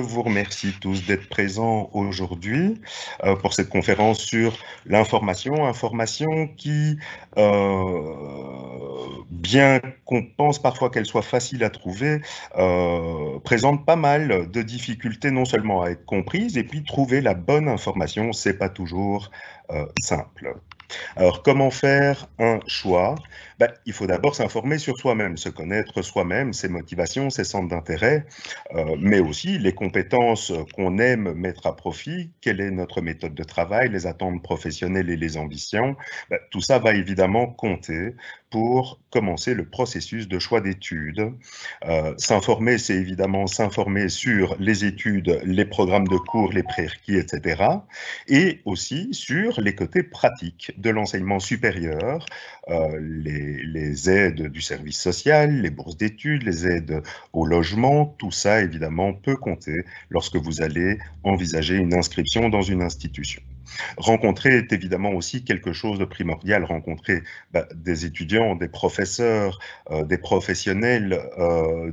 vous remercie tous d'être présents aujourd'hui pour cette conférence sur l'information. Information qui, bien qu'on pense parfois qu'elle soit facile à trouver, présente pas mal de difficultés non seulement à être comprise, et puis trouver la bonne information, c'est pas toujours simple. Alors, comment faire un choix? Il faut d'abord s'informer sur soi-même, se connaître soi-même, ses motivations, ses centres d'intérêt, mais aussi les compétences qu'on aime mettre à profit, quelle est notre méthode de travail, les attentes professionnelles et les ambitions. Tout ça va évidemment compter pour commencer le processus de choix d'études. S'informer, c'est évidemment s'informer sur les études, les programmes de cours, les prérequis, etc. Et aussi sur les côtés pratiques de l'enseignement supérieur, les aides du service social, les bourses d'études, les aides au logement, tout ça évidemment peut compter lorsque vous allez envisager une inscription dans une institution. Rencontrer est évidemment aussi quelque chose de primordial, rencontrer des étudiants, des professeurs, des professionnels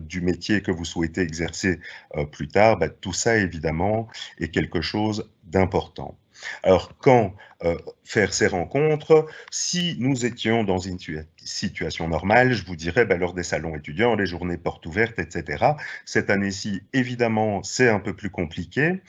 du métier que vous souhaitez exercer plus tard, tout ça évidemment est quelque chose d'important. Alors, quand faire ces rencontres? Si nous étions dans une situation normale, je vous dirais lors des salons étudiants, les journées portes ouvertes, etc. Cette année-ci, évidemment, c'est un peu plus compliqué.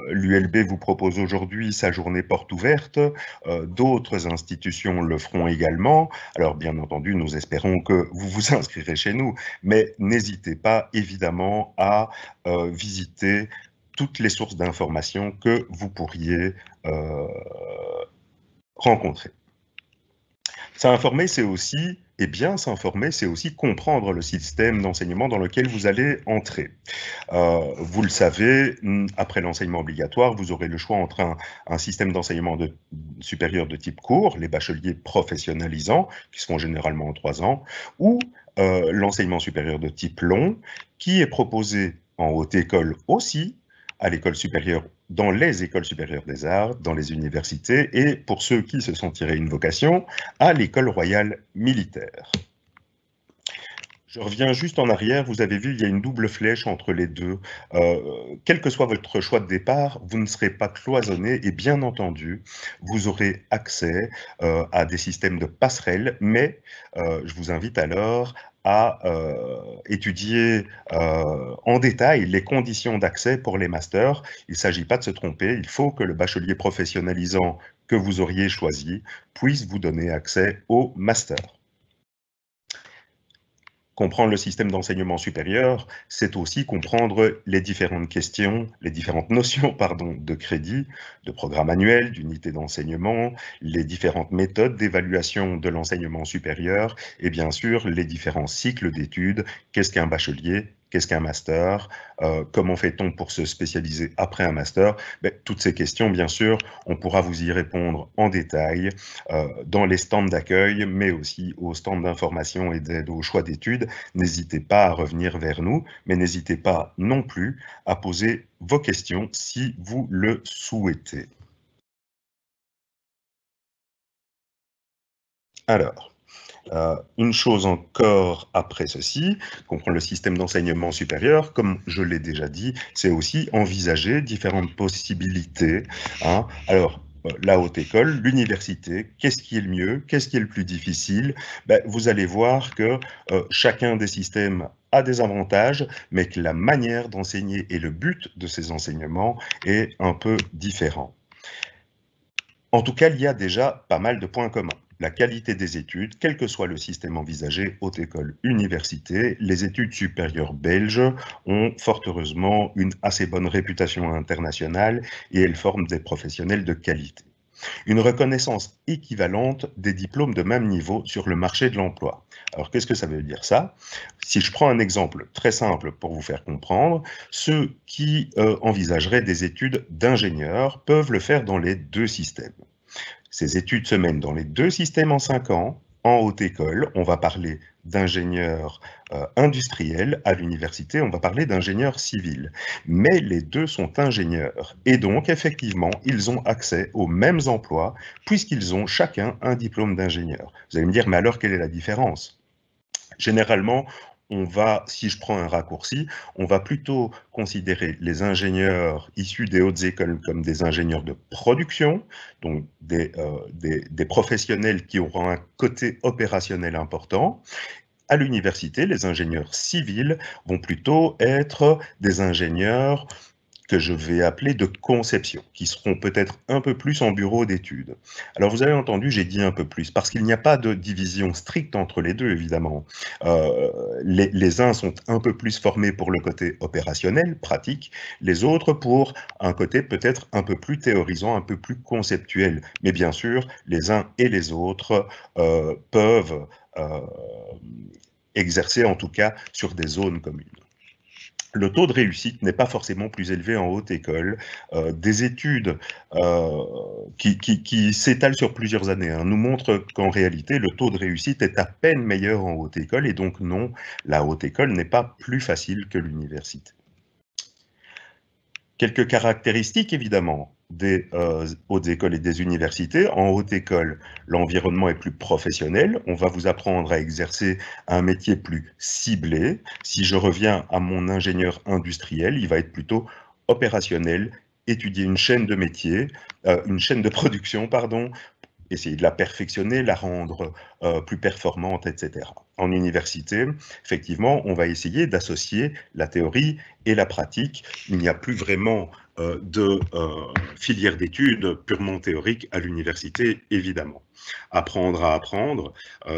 L'ULB vous propose aujourd'hui sa journée porte ouverte. D'autres institutions le feront également. Alors, bien entendu, nous espérons que vous vous inscrirez chez nous, mais n'hésitez pas, évidemment, à visiter toutes les sources d'informations que vous pourriez rencontrer. S'informer, c'est aussi, s'informer, c'est aussi comprendre le système d'enseignement dans lequel vous allez entrer. Vous le savez, après l'enseignement obligatoire, vous aurez le choix entre un système d'enseignement supérieur de type cours, les bacheliers professionnalisants, qui se font généralement en 3 ans, ou l'enseignement supérieur de type long, qui est proposé en haute école aussi, à l'école supérieure, dans les écoles supérieures des arts, dans les universités, et pour ceux qui se sont tirés une vocation, à l'école royale militaire. Je reviens juste en arrière, vous avez vu, il y a une double flèche entre les deux. Quel que soit votre choix de départ, vous ne serez pas cloisonné et bien entendu, vous aurez accès à des systèmes de passerelles, mais je vous invite alors à étudier en détail les conditions d'accès pour les masters. Il ne s'agit pas de se tromper, il faut que le bachelier professionnalisant que vous auriez choisi puisse vous donner accès au master. Comprendre le système d'enseignement supérieur, c'est aussi comprendre les différentes questions, les différentes notions de crédit, de programme annuel, d'unité d'enseignement, les différentes méthodes d'évaluation de l'enseignement supérieur et bien sûr les différents cycles d'études. Qu'est-ce qu'un bachelier? Qu'est-ce qu'un master? Comment fait-on pour se spécialiser après un master? Toutes ces questions, bien sûr, on pourra vous y répondre en détail dans les stands d'accueil, mais aussi aux stands d'information et d'aide au choix d'études. N'hésitez pas à revenir vers nous, mais n'hésitez pas non plus à poser vos questions si vous le souhaitez. Alors, une chose encore après ceci, comprendre le système d'enseignement supérieur, comme je l'ai déjà dit, c'est aussi envisager différentes possibilités. Alors, la haute école, l'université, qu'est-ce qui est le mieux, qu'est-ce qui est le plus difficile? Vous allez voir que chacun des systèmes a des avantages, mais que la manière d'enseigner et le but de ces enseignements est un peu différent. En tout cas, il y a déjà pas mal de points communs. La qualité des études, quel que soit le système envisagé, haute école, université, les études supérieures belges ont fort heureusement une assez bonne réputation internationale et elles forment des professionnels de qualité. Une reconnaissance équivalente des diplômes de même niveau sur le marché de l'emploi. Alors, qu'est-ce que ça veut dire ça? Si je prends un exemple très simple pour vous faire comprendre, ceux qui envisageraient des études d'ingénieur peuvent le faire dans les deux systèmes. Ces études se mènent dans les deux systèmes en 5 ans. En haute école, on va parler d'ingénieur industriel. À l'université, on va parler d'ingénieur civil. Mais les deux sont ingénieurs. Et donc, effectivement, ils ont accès aux mêmes emplois puisqu'ils ont chacun un diplôme d'ingénieur. Vous allez me dire, mais alors, quelle est la différence? Généralement, on va, si je prends un raccourci, on va plutôt considérer les ingénieurs issus des hautes écoles comme des ingénieurs de production, donc des professionnels qui auront un côté opérationnel important. À l'université, les ingénieurs civils vont plutôt être des ingénieurs que je vais appeler de conception, qui seront peut-être un peu plus en bureau d'études. Alors vous avez entendu, j'ai dit un peu plus, parce qu'il n'y a pas de division stricte entre les deux, évidemment. Les uns sont un peu plus formés pour le côté opérationnel, pratique, les autres pour un côté peut-être un peu plus théorisant, un peu plus conceptuel. Mais bien sûr, les uns et les autres peuvent exercer, en tout cas, sur des zones communes. Le taux de réussite n'est pas forcément plus élevé en haute école. Des études qui s'étalent sur plusieurs années nous montrent qu'en réalité, le taux de réussite est à peine meilleur en haute école, et donc non, la haute école n'est pas plus facile que l'université. Quelques caractéristiques, évidemment, des hautes écoles et des universités. En haute école, l'environnement est plus professionnel. On va vous apprendre à exercer un métier plus ciblé. Si je reviens à mon ingénieur industriel, il va être plutôt opérationnel, étudier une chaîne de métier, une chaîne de production, pardon, essayer de la perfectionner, la rendre plus performante, etc. En université, effectivement, on va essayer d'associer la théorie et la pratique. Il n'y a plus vraiment de filière d'études purement théorique à l'université, évidemment. Apprendre à apprendre,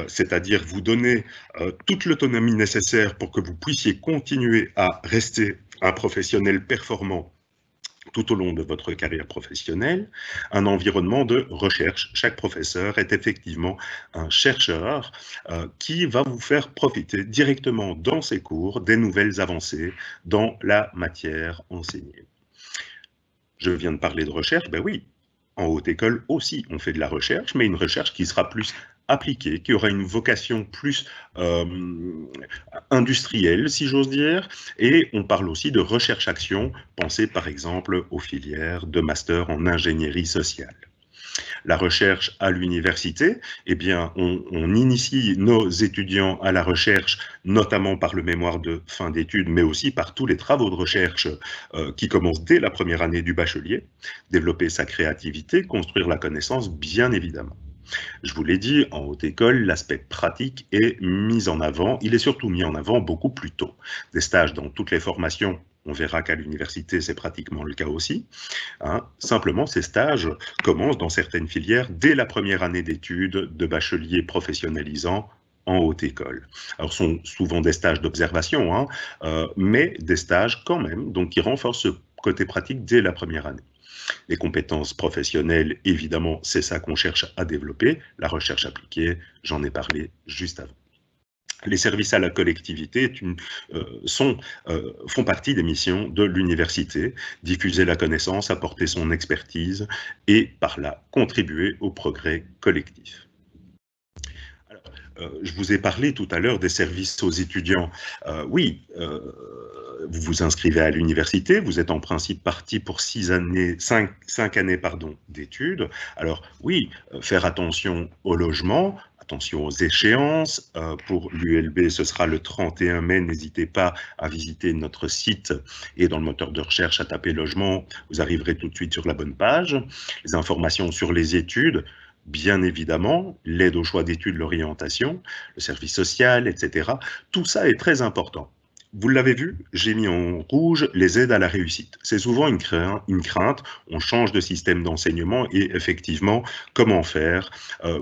c'est-à-dire vous donner toute l'autonomie nécessaire pour que vous puissiez continuer à rester un professionnel performant tout au long de votre carrière professionnelle, un environnement de recherche. Chaque professeur est effectivement un chercheur qui va vous faire profiter directement dans ses cours des nouvelles avancées dans la matière enseignée. Je viens de parler de recherche, ben oui, en haute école aussi, on fait de la recherche, mais une recherche qui sera plus appliquée, qui aura une vocation plus industrielle, si j'ose dire, et on parle aussi de recherche-action, pensez par exemple aux filières de master en ingénierie sociale. La recherche à l'université, eh bien, on initie nos étudiants à la recherche, notamment par le mémoire de fin d'études, mais aussi par tous les travaux de recherche qui commencent dès la première année du bachelier. Développer sa créativité, construire la connaissance, bien évidemment. Je vous l'ai dit, en haute école, l'aspect pratique est mis en avant. Il est surtout mis en avant beaucoup plus tôt. Des stages dans toutes les formations, on verra qu'à l'université, c'est pratiquement le cas aussi. Simplement, ces stages commencent dans certaines filières dès la première année d'études de bachelier professionnalisant en haute école. Alors, ce sont souvent des stages d'observation, mais des stages quand même, donc qui renforcent ce côté pratique dès la première année. Les compétences professionnelles, évidemment, c'est ça qu'on cherche à développer. La recherche appliquée, j'en ai parlé juste avant. Les services à la collectivité font partie des missions de l'université, diffuser la connaissance, apporter son expertise et par là contribuer au progrès collectif. Je vous ai parlé tout à l'heure des services aux étudiants. Oui, vous vous inscrivez à l'université, vous êtes en principe parti pour 5 années d'études. Alors oui, faire attention au logement, attention aux échéances. Pour l'ULB, ce sera le 31 mai. N'hésitez pas à visiter notre site et dans le moteur de recherche à taper logement, vous arriverez tout de suite sur la bonne page. Les informations sur les études, bien évidemment, l'aide au choix d'études, l'orientation, le service social, etc. Tout ça est très important. Vous l'avez vu, j'ai mis en rouge les aides à la réussite. C'est souvent une crainte, on change de système d'enseignement et effectivement, comment faire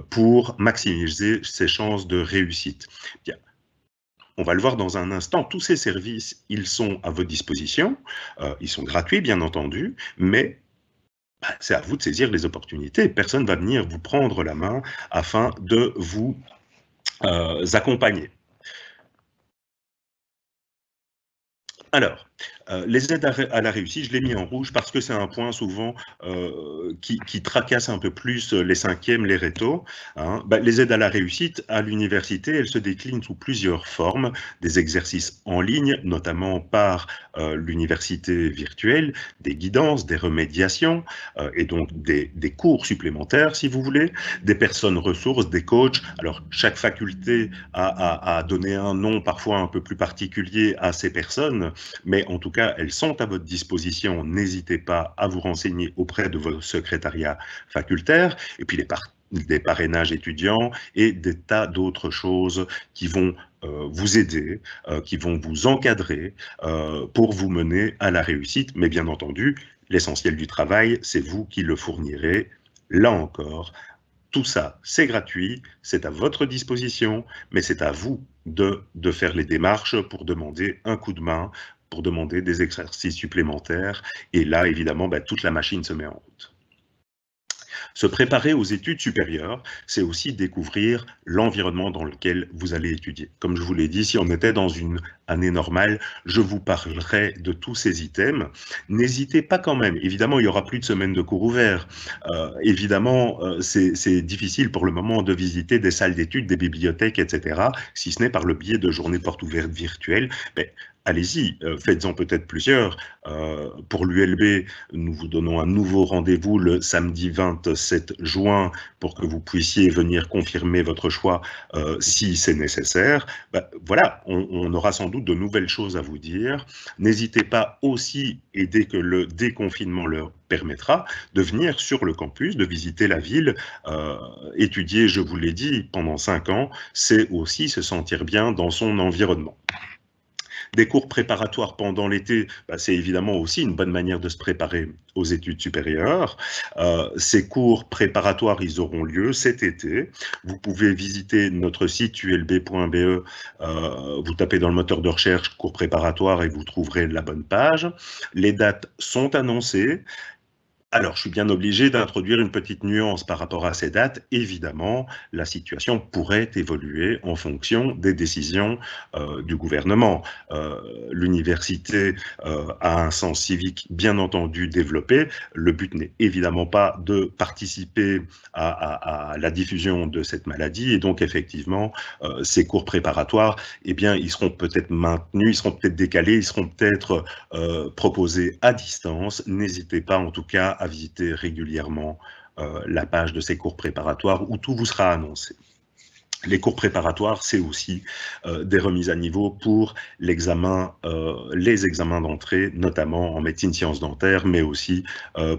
pour maximiser ses chances de réussite? Bien, on va le voir dans un instant, tous ces services, ils sont à votre disposition, ils sont gratuits bien entendu, mais c'est à vous de saisir les opportunités. Personne ne va venir vous prendre la main afin de vous accompagner. Alors, Les aides à la réussite, je l'ai mis en rouge parce que c'est un point souvent qui tracasse un peu plus les cinquièmes, les rétos. Hein. Les aides à la réussite à l'université, elles se déclinent sous plusieurs formes, des exercices en ligne, notamment par l'université virtuelle, des guidances, des remédiations, et donc des cours supplémentaires, si vous voulez, des personnes ressources, des coachs. Alors, chaque faculté a donné un nom parfois un peu plus particulier à ces personnes, mais en tout cas, elles sont à votre disposition. N'hésitez pas à vous renseigner auprès de vos secrétariats facultaires. Et puis des parrainages étudiants et des tas d'autres choses qui vont vous aider, qui vont vous encadrer pour vous mener à la réussite. Mais bien entendu, l'essentiel du travail, c'est vous qui le fournirez. Là encore, tout ça, c'est gratuit, c'est à votre disposition, mais c'est à vous de faire les démarches pour demander un coup de main, pour demander des exercices supplémentaires. Et là, évidemment, toute la machine se met en route. Se préparer aux études supérieures, c'est aussi découvrir l'environnement dans lequel vous allez étudier. Comme je vous l'ai dit, si on était dans une année normale, je vous parlerai de tous ces items. N'hésitez pas quand même. Évidemment, il n'y aura plus de semaine de cours ouverts. Évidemment, c'est difficile pour le moment de visiter des salles d'études, des bibliothèques, etc., si ce n'est par le biais de journées portes ouvertes virtuelles. Mais allez-y, faites-en peut-être plusieurs. Pour l'ULB, nous vous donnons un nouveau rendez-vous le samedi 27 juin pour que vous puissiez venir confirmer votre choix si c'est nécessaire. Voilà, on aura sans doute de nouvelles choses à vous dire. N'hésitez pas aussi, et dès que le déconfinement leur permettra, de venir sur le campus, de visiter la ville. Étudier, je vous l'ai dit, pendant 5 ans, c'est aussi se sentir bien dans son environnement. Des cours préparatoires pendant l'été, c'est évidemment aussi une bonne manière de se préparer aux études supérieures. Ces cours préparatoires, ils auront lieu cet été. Vous pouvez visiter notre site ulb.be, vous tapez dans le moteur de recherche cours préparatoires et vous trouverez la bonne page. Les dates sont annoncées. Alors, je suis bien obligé d'introduire une petite nuance par rapport à ces dates. Évidemment, la situation pourrait évoluer en fonction des décisions du gouvernement. L'université a un sens civique bien entendu développé. Le but n'est évidemment pas de participer à la diffusion de cette maladie. Et donc, effectivement, ces cours préparatoires, eh bien, ils seront peut-être maintenus, ils seront peut-être décalés, ils seront peut-être proposés à distance. N'hésitez pas, en tout cas, à visiter régulièrement la page de ces cours préparatoires où tout vous sera annoncé. Les cours préparatoires, c'est aussi des remises à niveau pour les examens d'entrée, notamment en médecine sciences dentaires, mais aussi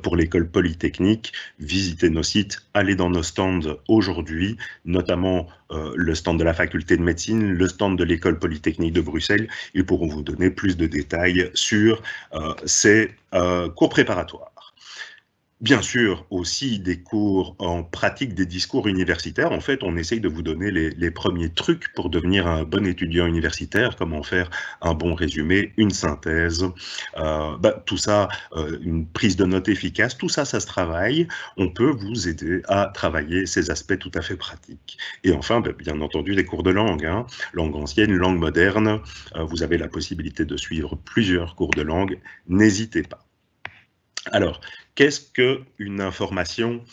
pour l'école polytechnique. Visitez nos sites, allez dans nos stands aujourd'hui, notamment le stand de la faculté de médecine, le stand de l'école polytechnique de Bruxelles. Ils pourront vous donner plus de détails sur ces cours préparatoires. Bien sûr, aussi des cours en pratique des discours universitaires. En fait, on essaye de vous donner les premiers trucs pour devenir un bon étudiant universitaire, comment faire un bon résumé, une synthèse, tout ça, une prise de notes efficace, tout ça, ça se travaille. On peut vous aider à travailler ces aspects tout à fait pratiques. Et enfin, bien entendu, des cours de langue, hein, langue ancienne, langue moderne. Vous avez la possibilité de suivre plusieurs cours de langue. N'hésitez pas. Alors, qu'est-ce qu'une information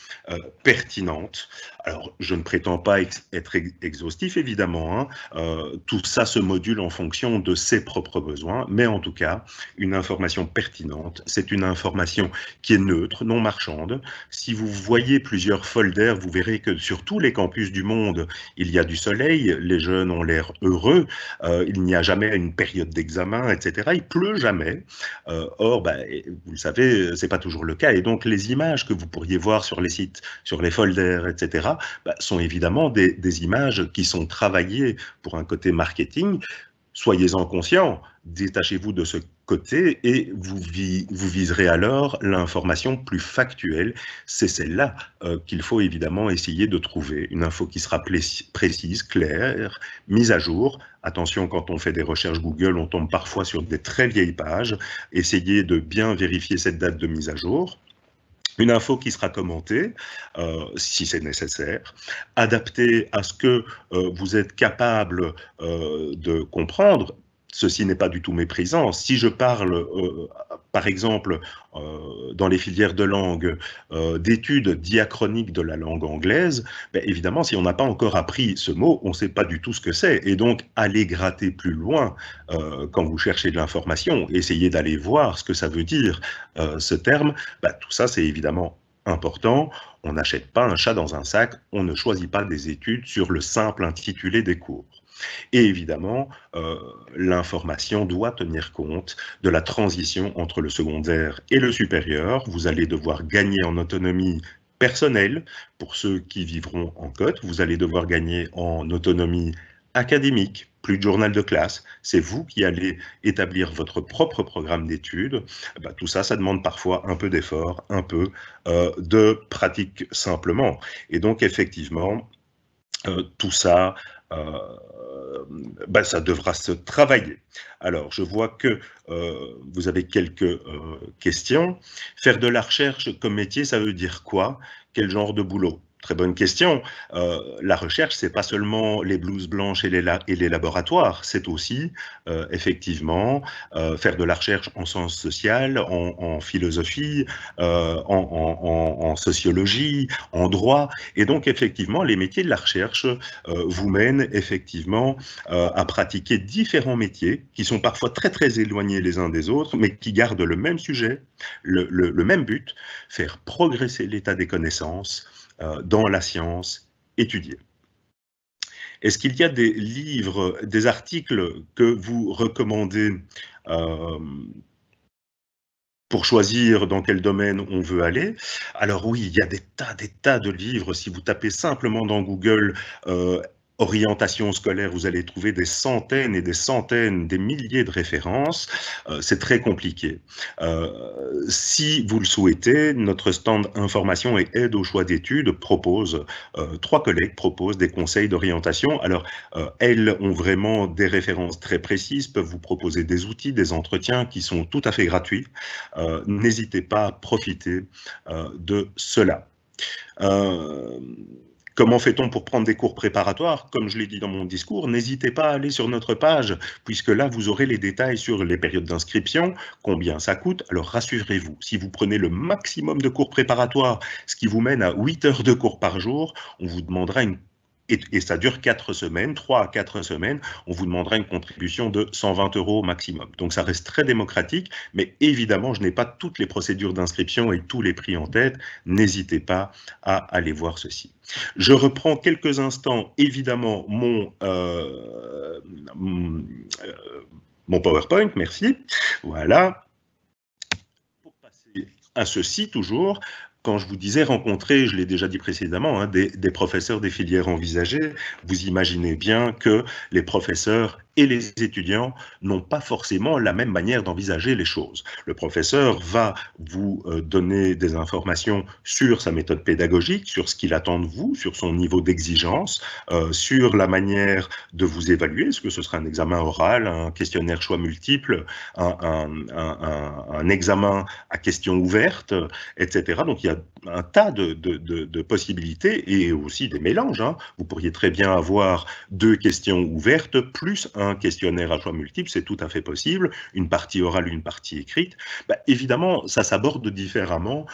pertinente? Alors, je ne prétends pas être exhaustif, évidemment. Hein. Tout ça se module en fonction de ses propres besoins. Mais en tout cas, une information pertinente, c'est une information qui est neutre, non marchande. Si vous voyez plusieurs folders, vous verrez que sur tous les campus du monde, il y a du soleil, les jeunes ont l'air heureux, il n'y a jamais une période d'examen, etc. Il pleut jamais. Or, vous le savez, c'est pas toujours le cas. Et donc, les images que vous pourriez voir sur les sites, sur les folders, etc., sont évidemment des images qui sont travaillées pour un côté marketing. Soyez-en conscients, détachez-vous de ce côté et vous viserez alors l'information plus factuelle. C'est celle-là qu'il faut évidemment essayer de trouver. Une info qui sera précise, claire, mise à jour. Attention, quand on fait des recherches Google, on tombe parfois sur des très vieilles pages. Essayez de bien vérifier cette date de mise à jour. Une info qui sera commentée, si c'est nécessaire, adaptée à ce que vous êtes capable de comprendre. ceci n'est pas du tout méprisant. Si je parle, par exemple, dans les filières de langue, d'études diachroniques de la langue anglaise, ben évidemment, si on n'a pas encore appris ce mot, on ne sait pas du tout ce que c'est. Et donc, allez gratter plus loin quand vous cherchez de l'information, essayez d'aller voir ce que ça veut dire, ce terme. Ben, tout ça, c'est évidemment important. On n'achète pas un chat dans un sac, on ne choisit pas des études sur le simple intitulé des cours. Et évidemment, l'information doit tenir compte de la transition entre le secondaire et le supérieur. Vous allez devoir gagner en autonomie personnelle pour ceux qui vivront en côte. Vous allez devoir gagner en autonomie académique, plus de journal de classe. C'est vous qui allez établir votre propre programme d'études. Ben, tout ça, ça demande parfois un peu d'effort, un peu de pratique simplement. Et donc, effectivement, tout ça, ben, ça devra se travailler. Alors, je vois que vous avez quelques questions. Faire de la recherche comme métier, ça veut dire quoi? Quel genre de boulot? Très bonne question. La recherche, c'est pas seulement les blouses blanches et les laboratoires, c'est aussi effectivement faire de la recherche en sciences sociales, en philosophie, en sociologie, en droit. Et donc effectivement, les métiers de la recherche vous mènent effectivement à pratiquer différents métiers qui sont parfois très très éloignés les uns des autres, mais qui gardent le même sujet, le même but, faire progresser l'état des connaissances dans la science étudiée. Est-ce qu'il y a des livres, des articles que vous recommandez pour choisir dans quel domaine on veut aller? Alors oui, il y a des tas de livres. Si vous tapez simplement dans Google orientation scolaire, vous allez trouver des centaines et des centaines, des milliers de références. C'est très compliqué. Si vous le souhaitez, notre stand information et aide au choix d'études propose, 3 collègues proposent des conseils d'orientation. Alors, elles ont vraiment des références très précises, peuvent vous proposer des outils, des entretiens qui sont tout à fait gratuits. N'hésitez pas à profiter de cela. Comment fait-on pour prendre des cours préparatoires? Comme je l'ai dit dans mon discours, n'hésitez pas à aller sur notre page, puisque là, vous aurez les détails sur les périodes d'inscription, combien ça coûte. Alors, rassurez-vous, si vous prenez le maximum de cours préparatoires, ce qui vous mène à 8 heures de cours par jour, on vous demandera et ça dure 4 semaines, 3 à 4 semaines, on vous demandera une contribution de 120 € au maximum. Donc ça reste très démocratique, mais évidemment, je n'ai pas toutes les procédures d'inscription et tous les prix en tête. N'hésitez pas à aller voir ceci. Je reprends quelques instants, évidemment, mon PowerPoint, merci. Voilà. Pour passer à ceci, toujours, quand je vous disais rencontrer, je l'ai déjà dit précédemment, hein, des professeurs des filières envisagées, vous imaginez bien que les professeurs et les étudiants n'ont pas forcément la même manière d'envisager les choses. Le professeur va vous donner des informations sur sa méthode pédagogique, sur ce qu'il attend de vous, sur son niveau d'exigence, sur la manière de vous évaluer, est-ce que ce sera un examen oral, un questionnaire choix multiple, un examen à questions ouvertes, etc. Donc il y a un tas de possibilités et aussi des mélanges, hein. Vous pourriez très bien avoir 2 questions ouvertes plus un questionnaire à choix multiples, c'est tout à fait possible, une partie orale, une partie écrite. Bah, évidemment, ça s'aborde différemment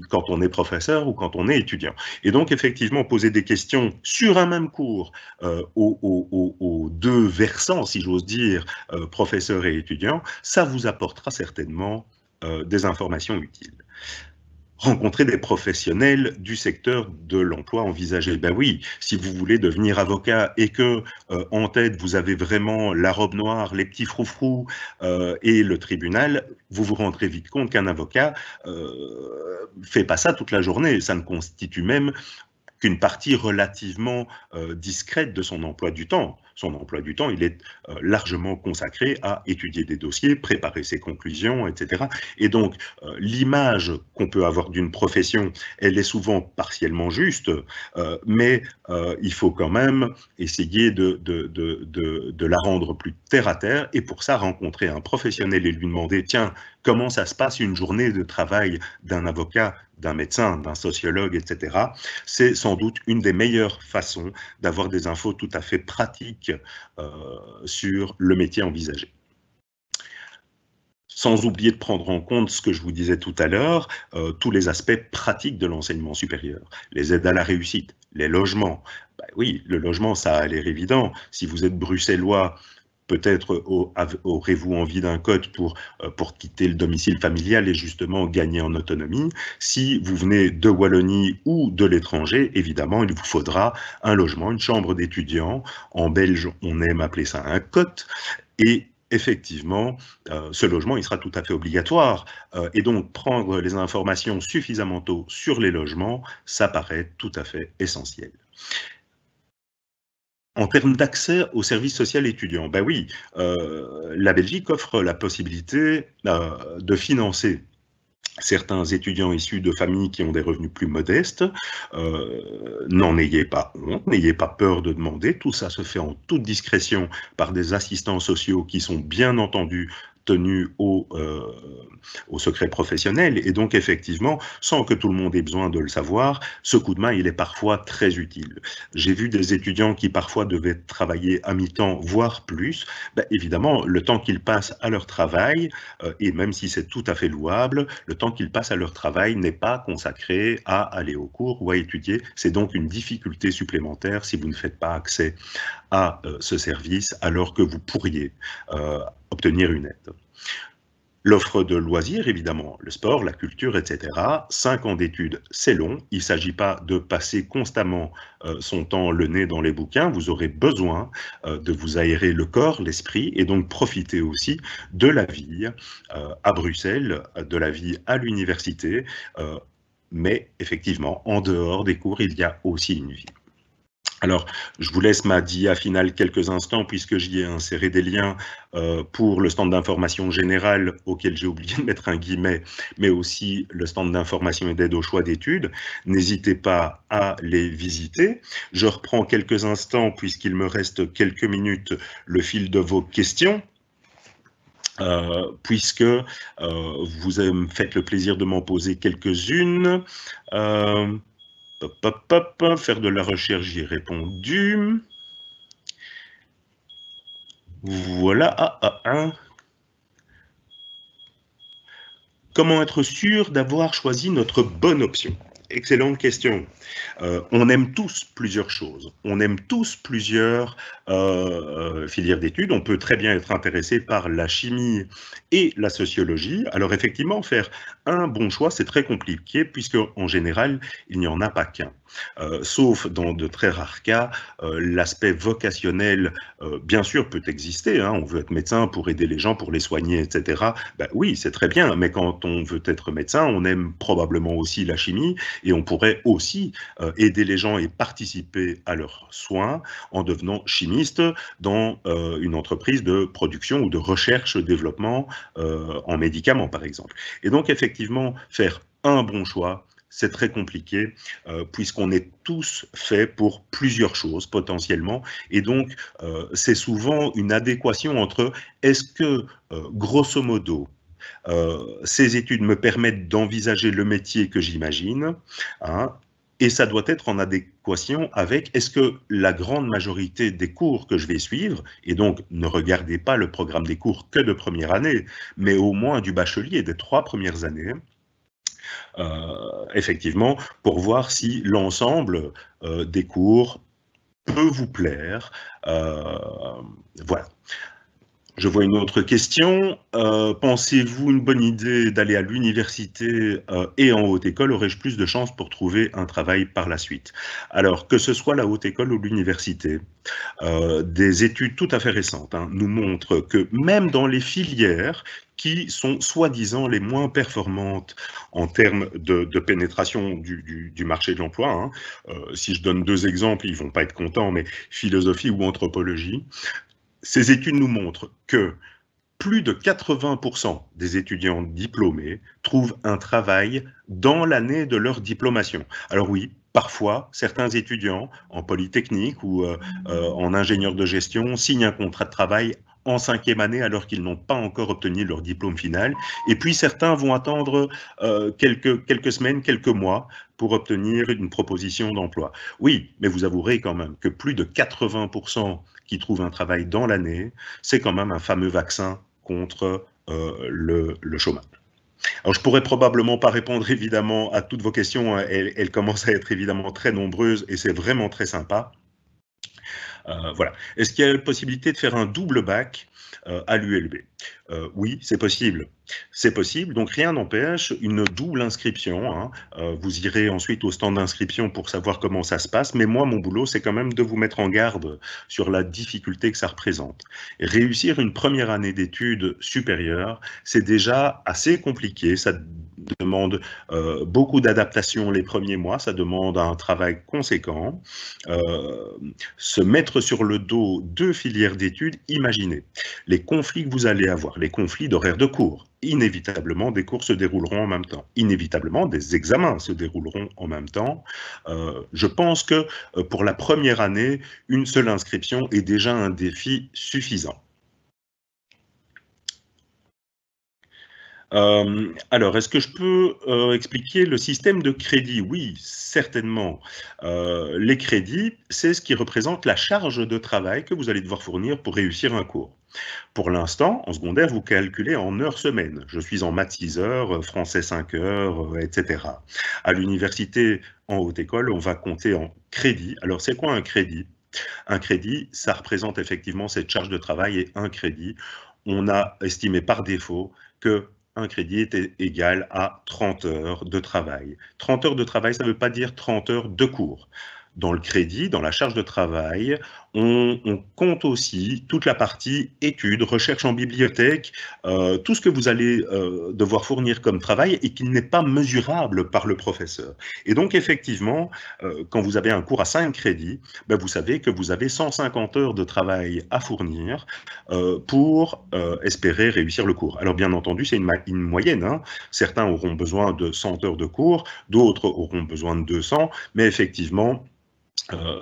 quand on est professeur ou quand on est étudiant. Et donc, effectivement, poser des questions sur un même cours aux 2 versants, si j'ose dire, professeur et étudiant, ça vous apportera certainement des informations utiles. Rencontrer des professionnels du secteur de l'emploi envisagé. Ben oui, si vous voulez devenir avocat et que en tête vous avez vraiment la robe noire, les petits froufrous et le tribunal, vous vous rendrez vite compte qu'un avocat fait pas ça toute la journée. Ça ne constitue même qu'une partie relativement discrète de son emploi du temps. Son emploi du temps, il est largement consacré à étudier des dossiers, préparer ses conclusions, etc. Et donc, l'image qu'on peut avoir d'une profession, elle est souvent partiellement juste, mais il faut quand même essayer de la rendre plus terre à terre, et pour ça, rencontrer un professionnel et lui demander, tiens, comment ça se passe une journée de travail d'un avocat d'un médecin, d'un sociologue, etc., c'est sans doute une des meilleures façons d'avoir des infos tout à fait pratiques sur le métier envisagé. Sans oublier de prendre en compte ce que je vous disais tout à l'heure, tous les aspects pratiques de l'enseignement supérieur, les aides à la réussite, les logements. Ben oui, le logement, ça a l'air évident. Si vous êtes bruxellois, peut-être aurez-vous envie d'un code pour quitter le domicile familial et justement gagner en autonomie. Si vous venez de Wallonie ou de l'étranger, évidemment, il vous faudra un logement, une chambre d'étudiant. En belge, on aime appeler ça un cote. Et effectivement, ce logement, il sera tout à fait obligatoire. Et donc, prendre les informations suffisamment tôt sur les logements, ça paraît tout à fait essentiel. En termes d'accès au service social étudiant, ben oui, la Belgique offre la possibilité de financer certains étudiants issus de familles qui ont des revenus plus modestes. N'en ayez pas honte, n'ayez pas peur de demander. Tout ça se fait en toute discrétion par des assistants sociaux qui sont bien entendu tenus au secret professionnel. Et donc, effectivement, sans que tout le monde ait besoin de le savoir, ce coup de main, il est parfois très utile. J'ai vu des étudiants qui parfois devaient travailler à mi-temps, voire plus. Ben, évidemment, le temps qu'ils passent à leur travail, et même si c'est tout à fait louable, le temps qu'ils passent à leur travail n'est pas consacré à aller au cours ou à étudier. C'est donc une difficulté supplémentaire si vous ne faites pas accès à ce service alors que vous pourriez obtenir une aide. L'offre de loisirs, évidemment, le sport, la culture, etc. 5 ans d'études, c'est long. Il ne s'agit pas de passer constamment son temps le nez dans les bouquins. Vous aurez besoin de vous aérer le corps, l'esprit, et donc profiter aussi de la vie à Bruxelles, de la vie à l'université. Mais effectivement, en dehors des cours, il y a aussi une vie. Alors, je vous laisse ma dia finale quelques instants puisque j'y ai inséré des liens pour le stand d'information générale auquel j'ai oublié de mettre un guillemet, mais aussi le stand d'information et d'aide au choix d'études. N'hésitez pas à les visiter. Je reprends quelques instants puisqu'il me reste quelques minutes le fil de vos questions. Puisque vous me faites le plaisir de m'en poser quelques-unes. Faire de la recherche, j'y ai répondu. Voilà. Comment être sûr d'avoir choisi notre bonne option? Excellente question. On aime tous plusieurs choses. On aime tous plusieurs filières d'études. On peut très bien être intéressé par la chimie et la sociologie. Alors effectivement, faire un bon choix, c'est très compliqué puisque en général, il n'y en a pas qu'un. Sauf dans de très rares cas, l'aspect vocationnel, bien sûr, peut exister. Hein. On veut être médecin pour aider les gens, pour les soigner, etc. Ben oui, c'est très bien, mais quand on veut être médecin, on aime probablement aussi la chimie et on pourrait aussi aider les gens et participer à leurs soins en devenant chimiste dans une entreprise de production ou de recherche-développement en médicaments, par exemple. Et donc, effectivement, faire un bon choix, c'est très compliqué puisqu'on est tous faits pour plusieurs choses potentiellement et donc c'est souvent une adéquation entre est-ce que grosso modo ces études me permettent d'envisager le métier que j'imagine hein, et ça doit être en adéquation avec est-ce que la grande majorité des cours que je vais suivre, et donc ne regardez pas le programme des cours que de première année, mais au moins du bachelier des 3 premières années, effectivement, pour voir si l'ensemble des cours peut vous plaire. Voilà. Je vois une autre question. Pensez-vous une bonne idée d'aller à l'université et en haute école? Aurais-je plus de chances pour trouver un travail par la suite? Alors, que ce soit la haute école ou l'université, des études tout à fait récentes nous montrent que même dans les filières qui sont soi-disant les moins performantes en termes de pénétration du marché de l'emploi, si je donne 2 exemples, ils ne vont pas être contents, mais philosophie ou anthropologie, ces études nous montrent que plus de 80% des étudiants diplômés trouvent un travail dans l'année de leur diplomation. Alors oui, parfois, certains étudiants en polytechnique ou en ingénieur de gestion signent un contrat de travail en 5e année alors qu'ils n'ont pas encore obtenu leur diplôme final. Et puis certains vont attendre quelques semaines, quelques mois pour obtenir une proposition d'emploi. Oui, mais vous avouerez quand même que plus de 80% qui trouvent un travail dans l'année, c'est quand même un fameux vaccin contre le chômage. Alors, je pourrais probablement pas répondre évidemment à toutes vos questions, hein. Elles commencent à être évidemment très nombreuses et c'est vraiment très sympa. Voilà. Est-ce qu'il y a la possibilité de faire un double bac à l'ULB? Oui, c'est possible. C'est possible, donc rien n'empêche une double inscription, hein. Vous irez ensuite au stand d'inscription pour savoir comment ça se passe, mais moi, mon boulot, c'est quand même de vous mettre en garde sur la difficulté que ça représente. Et réussir une première année d'études supérieures, c'est déjà assez compliqué, ça demande beaucoup d'adaptation les premiers mois, ça demande un travail conséquent. Se mettre sur le dos 2 filières d'études, imaginez les conflits que vous allez avoir, les conflits d'horaires de cours. Inévitablement, des cours se dérouleront en même temps. Inévitablement, des examens se dérouleront en même temps. Je pense que pour la première année, une seule inscription est déjà un défi suffisant. Alors, est-ce que je peux expliquer le système de crédit? Oui, certainement. Les crédits, c'est ce qui représente la charge de travail que vous allez devoir fournir pour réussir un cours. Pour l'instant, en secondaire, vous calculez en heures-semaine. Je suis en maths 6 heures, français 5 heures, etc. À l'université, en haute école, on va compter en crédit. Alors, c'est quoi un crédit? Un crédit, ça représente effectivement cette charge de travail et un crédit, on a estimé par défaut que un crédit était égal à 30 heures de travail. 30 heures de travail, ça ne veut pas dire 30 heures de cours. Dans le crédit, dans la charge de travail, on compte aussi toute la partie études, recherche en bibliothèque, tout ce que vous allez devoir fournir comme travail et qui n'est pas mesurable par le professeur. Et donc, effectivement, quand vous avez un cours à 5 crédits, ben, vous savez que vous avez 150 heures de travail à fournir pour espérer réussir le cours. Alors, bien entendu, c'est une moyenne, hein. Certains auront besoin de 100 heures de cours, d'autres auront besoin de 200, mais effectivement,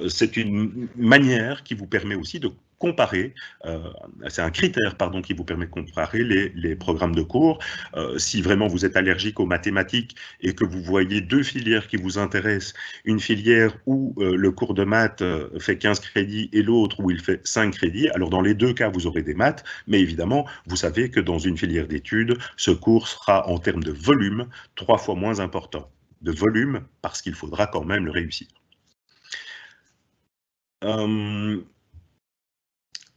c'est une manière qui vous permet aussi de comparer, c'est un critère pardon, qui vous permet de comparer les programmes de cours. Si vraiment vous êtes allergique aux mathématiques et que vous voyez 2 filières qui vous intéressent, une filière où le cours de maths fait 15 crédits et l'autre où il fait 5 crédits, alors dans les deux cas, vous aurez des maths, mais évidemment, vous savez que dans une filière d'études, ce cours sera en termes de volume 3 fois moins important. De volume, parce qu'il faudra quand même le réussir.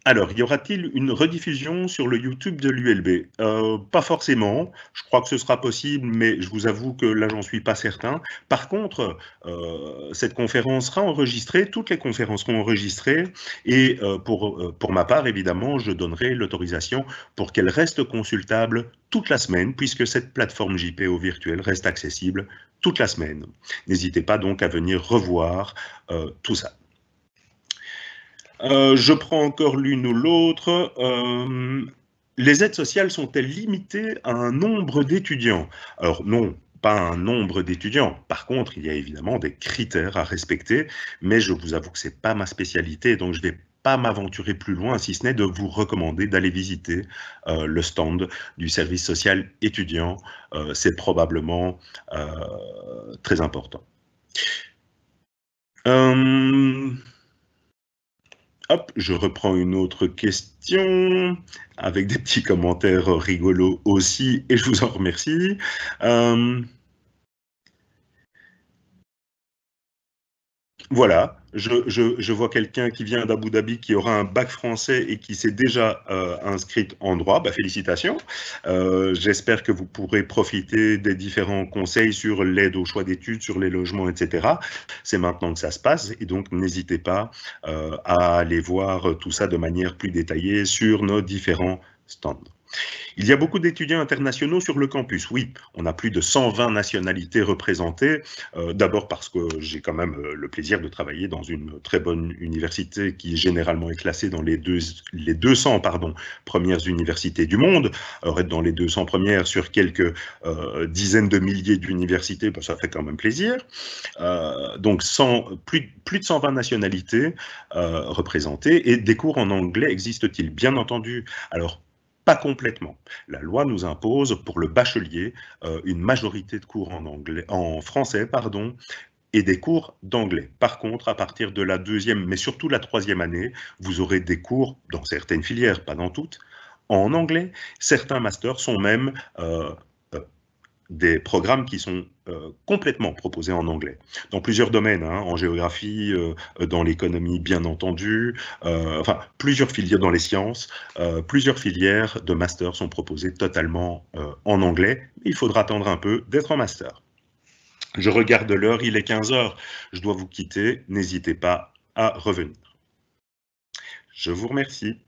Alors, y aura-t-il une rediffusion sur le YouTube de l'ULB? Pas forcément. Je crois que ce sera possible, mais je vous avoue que là, j'en suis pas certain. Par contre, cette conférence sera enregistrée, toutes les conférences seront enregistrées, et pour ma part, évidemment, je donnerai l'autorisation pour qu'elle reste consultable toute la semaine, puisque cette plateforme JPO virtuelle reste accessible toute la semaine. N'hésitez pas donc à venir revoir tout ça. Je prends encore l'une ou l'autre. Les aides sociales sont-elles limitées à un nombre d'étudiants? Alors non, pas un nombre d'étudiants. Par contre, il y a évidemment des critères à respecter, mais je vous avoue que ce n'est pas ma spécialité, donc je ne vais pas m'aventurer plus loin, si ce n'est de vous recommander d'aller visiter le stand du service social étudiant. C'est probablement très important. Hop, je reprends une autre question avec des petits commentaires rigolos aussi, et je vous en remercie. Voilà, je vois quelqu'un qui vient d'Abu Dhabi qui aura un bac français et qui s'est déjà inscrite en droit. Bah, félicitations. J'espère que vous pourrez profiter des différents conseils sur l'aide au choix d'études, sur les logements, etc. C'est maintenant que ça se passe et donc n'hésitez pas à aller voir tout ça de manière plus détaillée sur nos différents stands. Il y a beaucoup d'étudiants internationaux sur le campus. Oui, on a plus de 120 nationalités représentées. D'abord parce que j'ai quand même le plaisir de travailler dans une très bonne université qui généralement est classée dans les 200 premières universités du monde. Alors être dans les 200 premières sur quelques dizaines de milliers d'universités, ben, ça fait quand même plaisir. Donc plus de 120 nationalités représentées, et des cours en anglais existent-ils? Bien entendu. Alors, pas complètement. La loi nous impose pour le bachelier une majorité de cours en français, et des cours d'anglais. Par contre, à partir de la deuxième, mais surtout la troisième année, vous aurez des cours dans certaines filières, pas dans toutes, en anglais. Certains masters sont même euh, des programmes qui sont complètement proposés en anglais, dans plusieurs domaines, hein, en géographie, dans l'économie bien entendu, enfin plusieurs filières dans les sciences, plusieurs filières de master sont proposées totalement en anglais. Il faudra attendre un peu d'être en master. Je regarde l'heure, il est 15 heures, je dois vous quitter, n'hésitez pas à revenir. Je vous remercie.